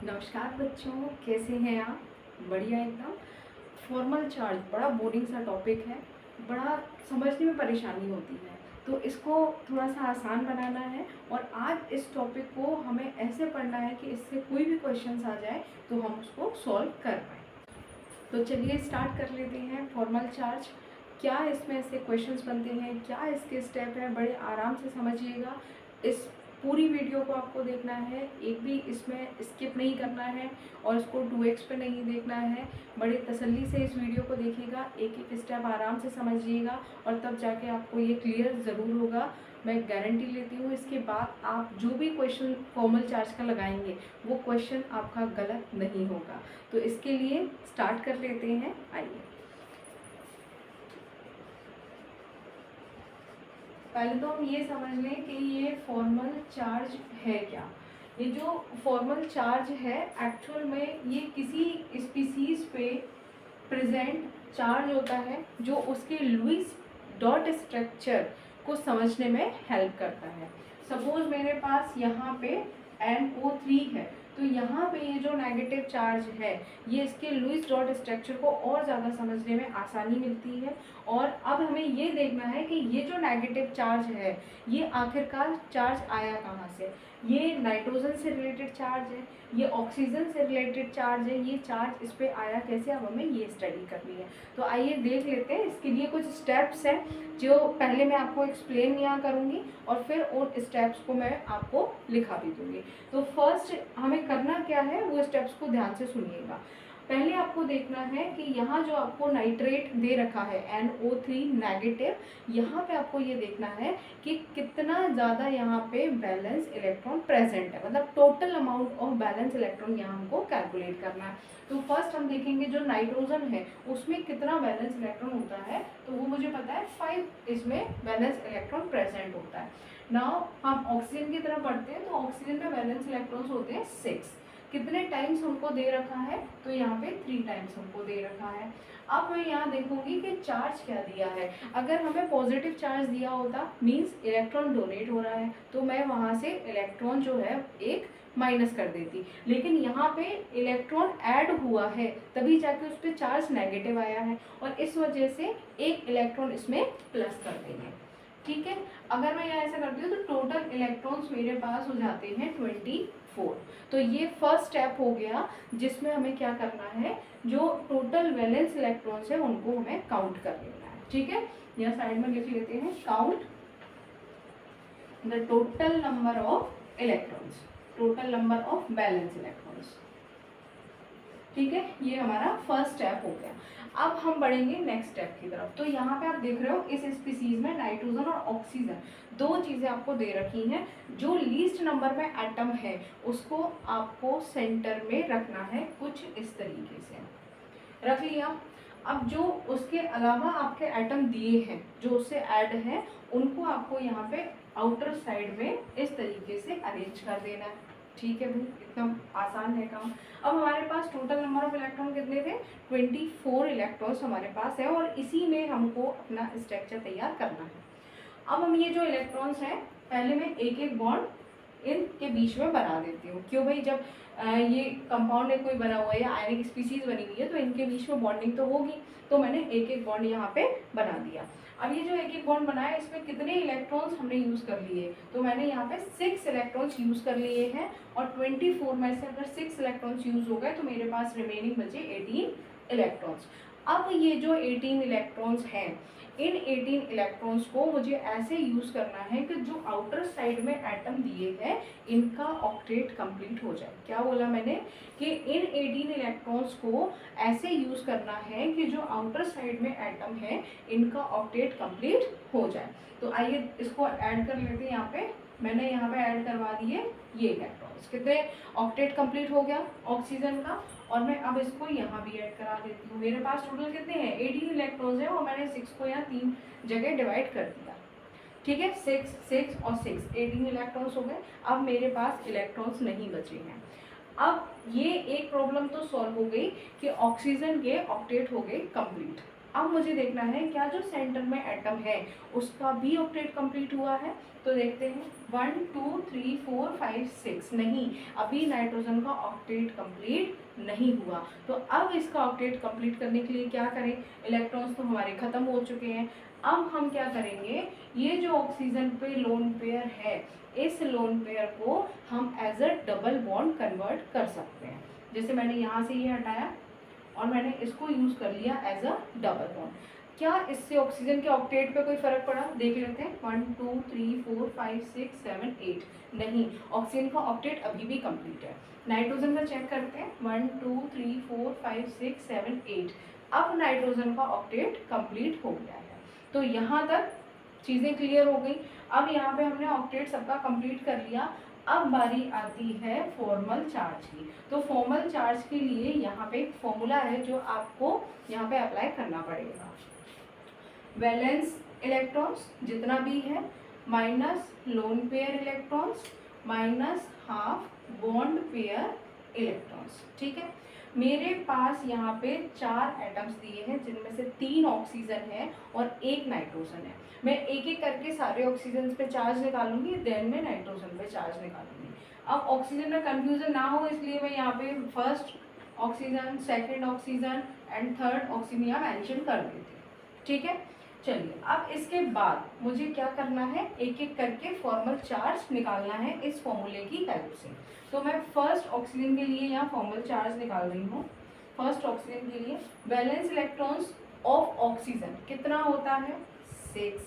नमस्कार बच्चों, कैसे हैं आप? बढ़िया एकदम। फॉर्मल चार्ज बड़ा बोरिंग सा टॉपिक है, बड़ा समझने में परेशानी होती है, तो इसको थोड़ा सा आसान बनाना है। और आज इस टॉपिक को हमें ऐसे पढ़ना है कि इससे कोई भी क्वेश्चन आ जाए तो हम उसको सॉल्व कर पाएँ। तो चलिए स्टार्ट कर लेते हैं। फॉर्मल चार्ज क्या, इसमें ऐसे क्वेश्चंस बनते हैं, क्या इसके स्टेप हैं, बड़े आराम से समझिएगा। इस पूरी वीडियो को आपको देखना है, एक भी इसमें स्किप नहीं करना है और इसको 2x पे नहीं देखना है। बड़े तसल्ली से इस वीडियो को देखिएगा, एक एक स्टेप आराम से समझिएगा और तब जाके आपको ये क्लियर ज़रूर होगा। मैं गारंटी लेती हूँ इसके बाद आप जो भी क्वेश्चन फॉर्मल चार्ज का लगाएंगे वो क्वेश्चन आपका गलत नहीं होगा। तो इसके लिए स्टार्ट कर लेते हैं, आइए। पहले तो हम ये समझ लें कि ये फॉर्मल चार्ज है क्या। ये जो फॉर्मल चार्ज है एक्चुअल में ये किसी स्पीसीज पे प्रेजेंट चार्ज होता है जो उसके लुईस डॉट स्ट्रक्चर को समझने में हेल्प करता है। सपोज मेरे पास यहाँ पे NO3 है, तो यहाँ पे ये जो नेगेटिव चार्ज है ये इसके लुईस डॉट स्ट्रक्चर को और ज़्यादा समझने में आसानी मिलती है। और अब हमें ये देखना है कि ये जो नेगेटिव चार्ज है ये आखिरकार चार्ज आया कहाँ से। ये नाइट्रोजन से रिलेटेड चार्ज है, ये ऑक्सीजन से रिलेटेड चार्ज है, ये चार्ज इस पे आया कैसे, अब हमें ये स्टडी करनी है। तो आइए देख लेते हैं। इसके लिए कुछ स्टेप्स हैं जो पहले मैं आपको एक्सप्लेन यहाँ करूँगी और फिर उन स्टेप्स को मैं आपको लिखा भी दूँगी। तो फर्स्ट हमें करना क्या है वो स्टेप्स को ध्यान से सुनिएगा। पहले आपको देखना है कि यहाँ जो आपको नाइट्रेट दे रखा है NO3 नेगेटिव, यहाँ पे आपको ये देखना है कि कितना ज़्यादा यहाँ पे बैलेंस इलेक्ट्रॉन प्रेजेंट है, मतलब total amount of balance electron यहाँ हमको कैलकुलेट करना है। तो फर्स्ट हम देखेंगे जो नाइट्रोजन है उसमें कितना बैलेंस इलेक्ट्रॉन होता है, तो वो मुझे पता है 5 इसमें बैलेंस इलेक्ट्रॉन प्रेजेंट होता है। नाउ हम ऑक्सीजन की तरफ बढ़ते हैं, तो ऑक्सीजन में बैलेंस इलेक्ट्रॉन्स होते हैं 6। कितने टाइम्स हमको दे रखा है, तो यहाँ पे 3 टाइम्स हमको दे रखा है। अब मैं यहाँ देखूंगी कि चार्ज क्या दिया है। अगर हमें पॉजिटिव चार्ज दिया होता मीन्स इलेक्ट्रॉन डोनेट हो रहा है, तो मैं वहाँ से इलेक्ट्रॉन जो है एक माइनस कर देती, लेकिन यहाँ पे इलेक्ट्रॉन ऐड हुआ है तभी जाके उस पर चार्ज नेगेटिव आया है और इस वजह से एक इलेक्ट्रॉन इसमें प्लस कर देंगे। ठीक है, अगर मैं यहाँ ऐसा करती हूँ तो टोटल इलेक्ट्रॉन्स मेरे पास हो जाते हैं 24। तो ये फर्स्ट स्टेप हो गया जिसमें हमें क्या करना है, जो टोटल वैलेंस इलेक्ट्रॉन्स है उनको हमें काउंट कर लेना है। ठीक है, यहाँ साइड में लिख लेते हैं, count the total number of electrons, total number of balance electrons. ठीक है, ये हमारा फर्स्ट स्टेप हो गया। अब हम बढ़ेंगे नेक्स्ट स्टेप की तरफ। तो यहाँ पे आप देख रहे हो इस स्पीसीज में नाइट्रोजन और ऑक्सीजन दो चीज़ें आपको दे रखी हैं। जो लीस्ट नंबर में एटम है उसको आपको सेंटर में रखना है, कुछ इस तरीके से रख लिया। अब जो उसके अलावा आपके एटम दिए हैं जो उससे ऐड हैं उनको आपको यहाँ पे आउटर साइड में इस तरीके से अरेंज कर देना है। ठीक है भाई, एकदम आसान है काम। अब हमारे पास टोटल नंबर ऑफ इलेक्ट्रॉन कितने थे, 24 इलेक्ट्रॉन्स हमारे पास है और इसी में हमको अपना स्ट्रक्चर तैयार करना है। अब हम ये जो इलेक्ट्रॉन्स हैं पहले मैं एक एक बॉन्ड इनके बीच में बना देती हूँ। क्यों भाई, जब ये कंपाउंड है कोई बना हुआ है या आयनिक स्पीसीज बनी हुई है तो इनके बीच में बॉन्डिंग तो होगी, तो मैंने एक एक बॉन्ड यहाँ पे बना दिया। अब ये जो एक एक बॉन्ड बनाया इसमें कितने इलेक्ट्रॉन्स हमने यूज़ कर लिए, तो मैंने यहाँ पे 6 इलेक्ट्रॉन्स यूज़ कर लिए हैं और 24 में से अगर 6 इलेक्ट्रॉन्स यूज़ हो गए तो मेरे पास रिमेनिंग बचे 18 इलेक्ट्रॉन्स। अब ये जो 18 इलेक्ट्रॉन्स हैं इन 18 इलेक्ट्रॉन्स को मुझे ऐसे यूज़ करना है कि जो आउटर साइड में एटम दिए हैं इनका ऑक्टेट कंप्लीट हो जाए। क्या बोला मैंने कि इन 18 इलेक्ट्रॉन्स को ऐसे यूज़ करना है कि जो आउटर साइड में एटम है इनका ऑक्टेट कंप्लीट हो जाए। तो आइए इसको ऐड कर लेते हैं। यहाँ पे मैंने यहाँ पे ऐड करवा दिए ये इलेक्ट्रॉन्स, कितने ऑक्टेट कंप्लीट हो गया ऑक्सीजन का। और मैं अब इसको यहाँ भी ऐड करा देती हूँ। मेरे पास टोटल कितने हैं, 18 इलेक्ट्रॉन्स हैं और मैंने 6 को यहाँ 3 जगह डिवाइड कर दिया। ठीक है, 6 6 और 6 18 इलेक्ट्रॉन्स हो गए। अब मेरे पास इलेक्ट्रॉन्स नहीं बचे हैं। अब ये एक प्रॉब्लम तो सॉल्व हो गई कि ऑक्सीजन के ऑक्टेट हो गए कंप्लीट। अब मुझे देखना है क्या जो सेंटर में एटम है उसका भी ऑक्टेट कंप्लीट हुआ है। तो देखते हैं 1 2 3 4 5 6, नहीं, अभी नाइट्रोजन का ऑक्टेट कंप्लीट नहीं हुआ। तो अब इसका ऑक्टेट कंप्लीट करने के लिए क्या करें, इलेक्ट्रॉन्स तो हमारे खत्म हो चुके हैं। अब हम क्या करेंगे, ये जो ऑक्सीजन पे लोन पेयर है इस लोन पेयर को हम as a double bond convert कर सकते हैं। जैसे मैंने यहाँ से ये हटाया और मैंने इसको यूज कर लिया एज अ डबल बॉन्ड। क्या इससे ऑक्सीजन के ऑक्टेट पे कोई फर्क पड़ा, देख लेते हैं 1 2 3 4 5 6 7 8, नहीं, ऑक्सीजन का ऑक्टेट अभी भी कंप्लीट है। नाइट्रोजन का चेक करते हैं 1 2 3 4 5 6 7 8, अब नाइट्रोजन का ऑक्टेट कंप्लीट हो गया है। तो यहाँ तक चीज़ें क्लियर हो गई। अब यहाँ पे हमने ऑक्टेट सबका कंप्लीट कर लिया। अब बारी आती है फॉर्मल चार्ज की। तो फॉर्मल चार्ज के लिए यहाँ पे एक फॉर्मूला है जो आपको यहाँ पे अप्लाई करना पड़ेगा। वैलेंस इलेक्ट्रॉन्स जितना भी है minus lone pair electrons minus half bond pair electrons. ठीक है, मेरे पास यहाँ पे 4 एटम्स दिए हैं जिनमें से 3 ऑक्सीजन है और 1 नाइट्रोजन है। मैं एक एक करके सारे ऑक्सीजन पे चार्ज निकालूंगी, देन में नाइट्रोजन पे चार्ज निकालूंगी। अब ऑक्सीजन में कंफ्यूजन ना हो इसलिए मैं यहाँ पे first oxygen, second oxygen and third oxygen यहाँ मेंशन कर देती हूँ। ठीक है, चलिए अब इसके बाद मुझे क्या करना है, एक एक करके फॉर्मल चार्ज निकालना है इस फॉर्मूले की हेल्प से। तो मैं फर्स्ट ऑक्सीजन के लिए यहाँ फॉर्मल चार्ज निकाल रही हूँ। फर्स्ट ऑक्सीजन के लिए वैलेंस इलेक्ट्रॉन्स ऑफ ऑक्सीजन कितना होता है 6,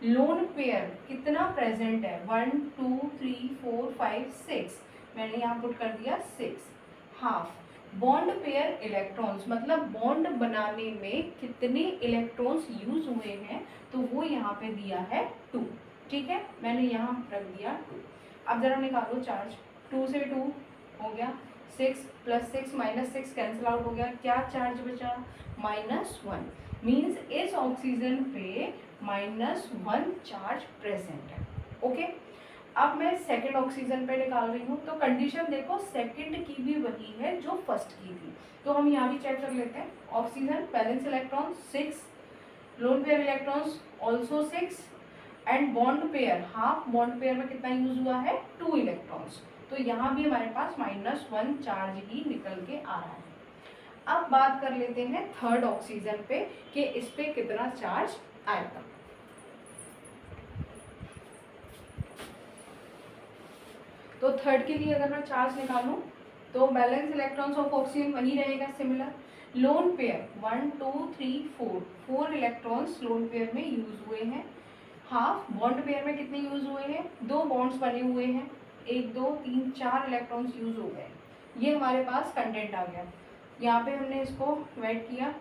लोन पेयर कितना प्रेजेंट है 1 2 3 4 5 6, मैंने यहाँ पुट कर दिया 6, हाफ बॉन्ड पेयर इलेक्ट्रॉन्स मतलब बॉन्ड बनाने में कितने इलेक्ट्रॉन्स यूज हुए हैं तो वो यहाँ पे दिया है 2। ठीक है, मैंने यहाँ रख दिया 2। अब जरा निकालो चार्ज, 2 से 2 हो गया 6 प्लस 6 माइनस 6 कैंसिल आउट हो गया, क्या चार्ज बचा -1, मीन्स इस ऑक्सीजन पे -1 चार्ज प्रेजेंट है। ओके, अब मैं सेकेंड ऑक्सीजन पे निकाल रही हूँ। तो कंडीशन देखो सेकेंड की भी वही है जो फर्स्ट की थी, तो हम यहाँ भी चेक कर लेते हैं। Oxygen balance electron 6, lone pair electrons also 6 and bond pair half bond pair में कितना यूज हुआ है 2 इलेक्ट्रॉन्स, तो यहाँ भी हमारे पास -1 चार्ज ही निकल के आ रहा है। अब बात कर लेते हैं थर्ड ऑक्सीजन पे कि इस पे कितना चार्ज आएगा। तो थर्ड के लिए अगर मैं चार्ज निकालूं तो बैलेंस इलेक्ट्रॉन्स ऑफ ऑक्सीजन वही रहेगा similar. Lone pair 1 2 3 4 electrons lone pair में यूज हुए हैं। हाफ बॉन्ड पेयर में कितने यूज हुए हैं, 2 बॉन्ड्स बने हुए हैं, 1 2 3 4 इलेक्ट्रॉन्स यूज हो गए। ये हमारे पास कंटेंट आ गया। यहाँ पे हमने इसको वेट किया,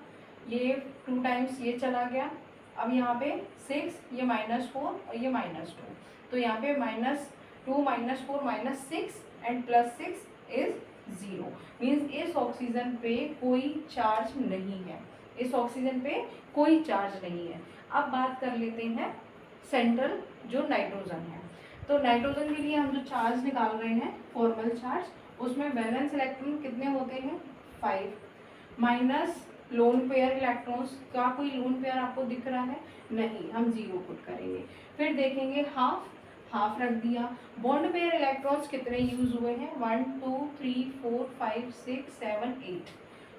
ये 2 टाइम्स ये चला गया। अब यहाँ पे 6, ये -4 और ये -2, तो यहाँ पे -2 -4 -6 एंड +6 इज 0, मीन्स इस ऑक्सीजन पे कोई चार्ज नहीं है, इस ऑक्सीजन पे कोई चार्ज नहीं है। अब बात कर लेते हैं सेंट्रल जो नाइट्रोजन है। तो नाइट्रोजन के लिए हम जो चार्ज निकाल रहे हैं फॉर्मल चार्ज, उसमें वैलेंस इलेक्ट्रॉन कितने होते हैं 5 माइनस लोन पेयर इलेक्ट्रॉन्स का कोई लोन पेयर आपको दिख रहा है नहीं, हम 0 पुट करेंगे। फिर देखेंगे हाफ रख दिया। बॉन्ड पेयर इलेक्ट्रॉन्स कितने यूज हुए हैं 1 2 3 4 5 6 7 8,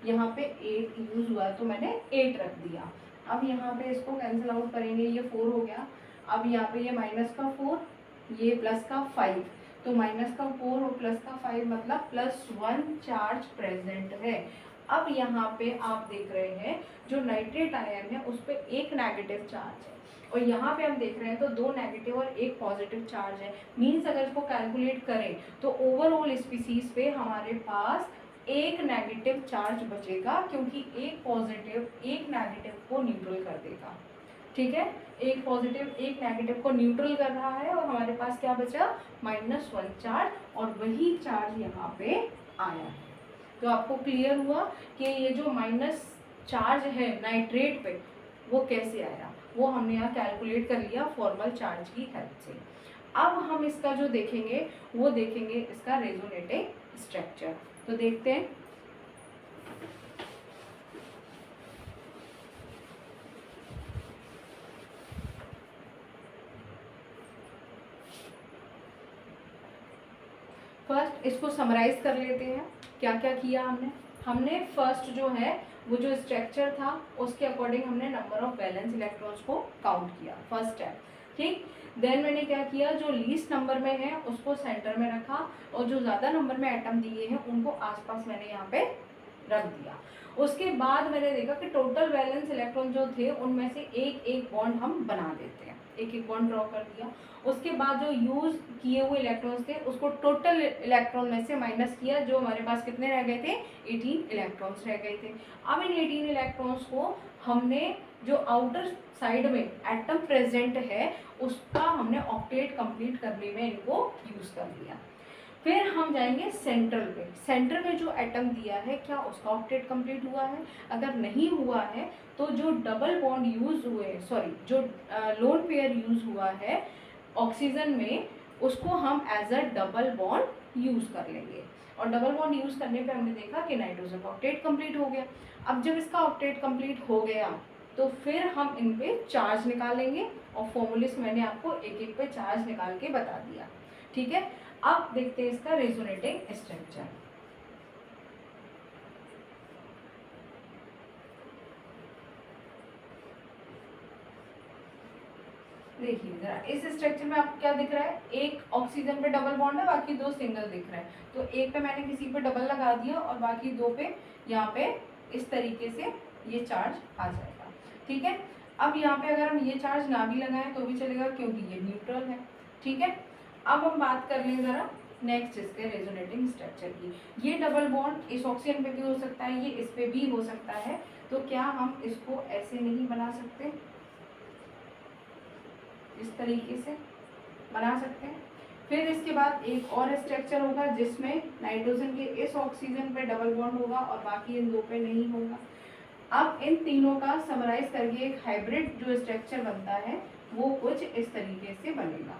यहाँ पे 8 यूज हुआ तो मैंने 8 रख दिया। अब यहाँ पे इसको कैंसिल आउट करेंगे, ये 4 हो गया। अब यहाँ पे ये -4 ये +5, तो -4 और +5 मतलब +1 चार्ज प्रेजेंट है। अब यहाँ पे आप देख रहे हैं जो नाइट्रेट आयन है उस पर एक नेगेटिव चार्ज है और यहाँ पे हम देख रहे हैं तो 2 नेगेटिव और 1 पॉजिटिव चार्ज है। मीन्स अगर इसको कैलकुलेट करें तो ओवरऑल स्पीसीज पे हमारे पास 1 नेगेटिव चार्ज बचेगा क्योंकि 1 पॉजिटिव 1 नेगेटिव को न्यूट्रल कर देगा। ठीक है, 1 पॉजिटिव 1 नेगेटिव को न्यूट्रल कर रहा है और हमारे पास क्या बचा -1 चार्ज, और वही चार्ज यहाँ पे आया है। तो आपको क्लियर हुआ कि ये जो माइनस चार्ज है नाइट्रेट पे वो कैसे आया, वो हमने यहाँ कैलकुलेट कर लिया फॉर्मल चार्ज की हेल्प से। अब हम इसका जो देखेंगे वो देखेंगे इसका रेजोनेटिंग स्ट्रक्चर। तो देखते हैं इसको समराइज कर लेते हैं। क्या क्या किया हमने फर्स्ट जो है वो जो स्ट्रक्चर था उसके अकॉर्डिंग हमने नंबर ऑफ वैलेंस इलेक्ट्रॉन्स को काउंट किया, फर्स्ट स्टेप, ठीक। देन मैंने क्या किया, जो लीस्ट नंबर में है उसको सेंटर में रखा और जो ज़्यादा नंबर में एटम दिए हैं उनको आसपास मैंने यहाँ पे रख दिया। उसके बाद मैंने देखा कि टोटल वैलेंस इलेक्ट्रॉन जो थे उनमें से एक एक बॉन्ड हम बना देते हैं, एक एक बॉन्ड ड्रॉ कर दिया। उसके बाद जो यूज किए हुए इलेक्ट्रॉन्स थे उसको टोटल इलेक्ट्रॉन में से माइनस किया, जो हमारे पास कितने रह गए थे, 18 इलेक्ट्रॉन्स रह गए थे। अब इन 18 इलेक्ट्रॉन्स को हमने जो आउटर साइड में एटम प्रेजेंट है उसका हमने ऑक्टेट कंप्लीट करने में इनको यूज कर लिया। फिर हम जाएंगे सेंट्रल पे। सेंटर में जो एटम दिया है क्या उसका ऑक्टेट कंप्लीट हुआ है, अगर नहीं हुआ है तो जो डबल बॉन्ड यूज हुए, सॉरी जो लोन पेयर यूज हुआ है ऑक्सीजन में, उसको हम as a double bond use कर लेंगे। और डबल बॉन्ड यूज करने पे हमने देखा कि नाइट्रोजन का ऑक्टेट कंप्लीट हो गया। अब जब इसका ऑक्टेट कंप्लीट हो गया तो फिर हम इन पे चार्ज निकालेंगे और फॉर्मूले से मैंने आपको एक एक पे चार्ज निकाल के बता दिया, ठीक है। अब देखते हैं इसका रेजोनेटिंग स्ट्रक्चर। देखिए जरा इस स्ट्रक्चर में आपको क्या दिख रहा है, एक ऑक्सीजन पे डबल बॉन्ड है, बाकी दो सिंगल दिख रहा है। तो एक पे मैंने किसी पे डबल लगा दिया और बाकी दो पे यहाँ पे इस तरीके से ये चार्ज आ जाएगा, ठीक है। अब यहाँ पे अगर हम ये चार्ज ना भी लगाएं तो भी चलेगा क्योंकि ये न्यूट्रल है, ठीक है। अब हम बात कर लें जरा नेक्स्ट इसके रेजोनेटिंग स्ट्रक्चर की। ये डबल बॉन्ड इस ऑक्सीजन पे भी हो सकता है, ये इस पे भी हो सकता है, तो क्या हम इसको ऐसे नहीं बना सकते, इस तरीके से बना सकते हैं। फिर इसके बाद एक और स्ट्रक्चर होगा जिसमें नाइट्रोजन के इस ऑक्सीजन पे डबल बॉन्ड होगा और बाकी इन दो पे नहीं होगा। अब इन तीनों का समराइज करके एक हाइब्रिड जो स्ट्रक्चर बनता है वो कुछ इस तरीके से बनेगा,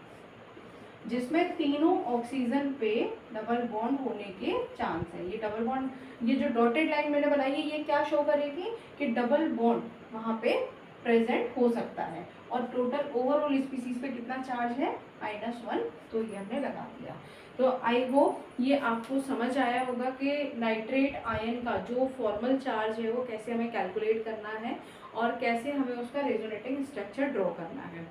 जिसमें तीनों ऑक्सीजन पे डबल बॉन्ड होने के चांस है। ये डबल बॉन्ड, ये जो डॉटेड लाइन मैंने बनाई है ये क्या शो करेगी कि डबल बॉन्ड वहाँ पे प्रेजेंट हो सकता है। और टोटल ओवरऑल स्पीसीज पे कितना चार्ज है, -1, तो ये हमने लगा दिया। तो आई होप ये आपको समझ आया होगा कि नाइट्रेट आयन का जो फॉर्मल चार्ज है वो कैसे हमें कैलकुलेट करना है और कैसे हमें उसका रेजोनेटिंग स्ट्रक्चर ड्रॉ करना है।